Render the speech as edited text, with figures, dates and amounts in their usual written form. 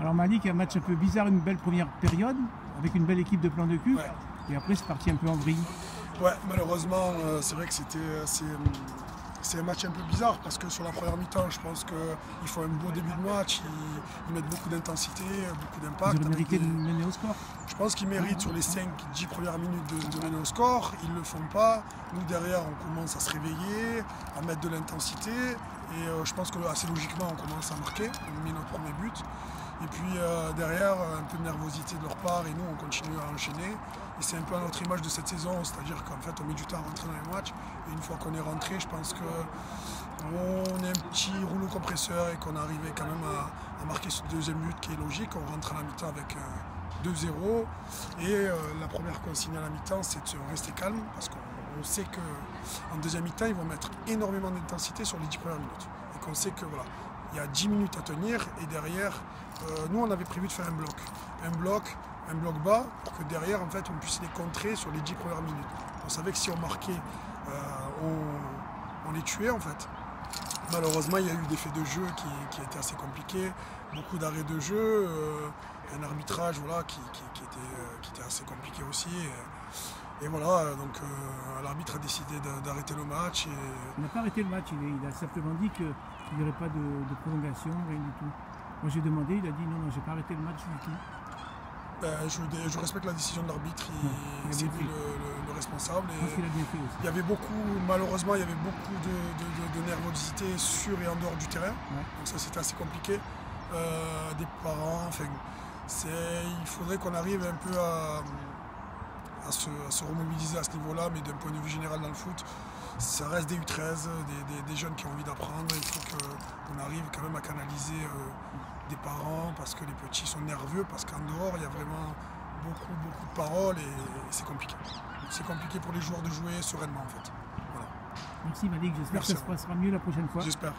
Alors Malik, un match un peu bizarre, une belle première période, avec une belle équipe de plan de cul, Ouais. et après c'est parti un peu en vrille. Ouais, malheureusement, c'est vrai que c'est un match un peu bizarre parce que sur la première mi-temps, je pense qu'ils font un beau début de match, ils mettent beaucoup d'intensité, beaucoup d'impact. Ils auraient mérité de mener au score. Je pense qu'ils méritent sur les 5-10 premières minutes de mener au score. Ils ne le font pas. Nous, derrière, on commence à se réveiller, à mettre de l'intensité. Et je pense que assez logiquement, on commence à marquer. On met notre premier but. Et puis derrière, un peu de nervosité de leur part. Et nous, on continue à enchaîner. Et c'est un peu à notre image de cette saison. C'est-à-dire qu'en fait, on met du temps à rentrer dans les matchs. Et une fois qu'on est rentré, je pense qu'on est un petit rouleau compresseur et qu'on est arrivé quand même à marquer ce deuxième but qui est logique. On rentre à la mi-temps avec 2-0 et la première consigne à la mi-temps, c'est de rester calme parce qu'on sait qu'en deuxième mi-temps ils vont mettre énormément d'intensité sur les 10 premières minutes et qu'on sait que voilà, il y a 10 minutes à tenir et derrière nous on avait prévu de faire un bloc bas pour que derrière en fait on puisse les contrer sur les 10 premières minutes. On savait que si on marquait on les tuait en fait. Malheureusement, il y a eu des faits de jeu qui étaient assez compliqués, beaucoup d'arrêts de jeu, un arbitrage voilà, qui était assez compliqué aussi. Et voilà, donc l'arbitre a décidé d'arrêter le match. Il n'a pas arrêté le match, il a simplement dit qu'il n'y aurait pas de prolongation, rien du tout. Moi j'ai demandé, il a dit non, j'ai pas arrêté le match du tout. Je respecte la décision de l'arbitre, c'est lui le responsable. Je pense qu'il a bien fait aussi. Il y avait malheureusement, il y avait beaucoup de nervosité sur et en dehors du terrain. Ouais. Donc ça c'était assez compliqué. Des parents, enfin, il faudrait qu'on arrive un peu à se remobiliser à ce niveau-là, mais d'un point de vue général dans le foot, ça reste des U13, des jeunes qui ont envie d'apprendre. Il faut qu'on arrive quand même à canaliser des parents parce que les petits sont nerveux, parce qu'en dehors il y a vraiment beaucoup de paroles et c'est compliqué. C'est compliqué pour les joueurs de jouer sereinement en fait. Voilà. Merci Malik, j'espère que ça se passera mieux la prochaine fois. J'espère.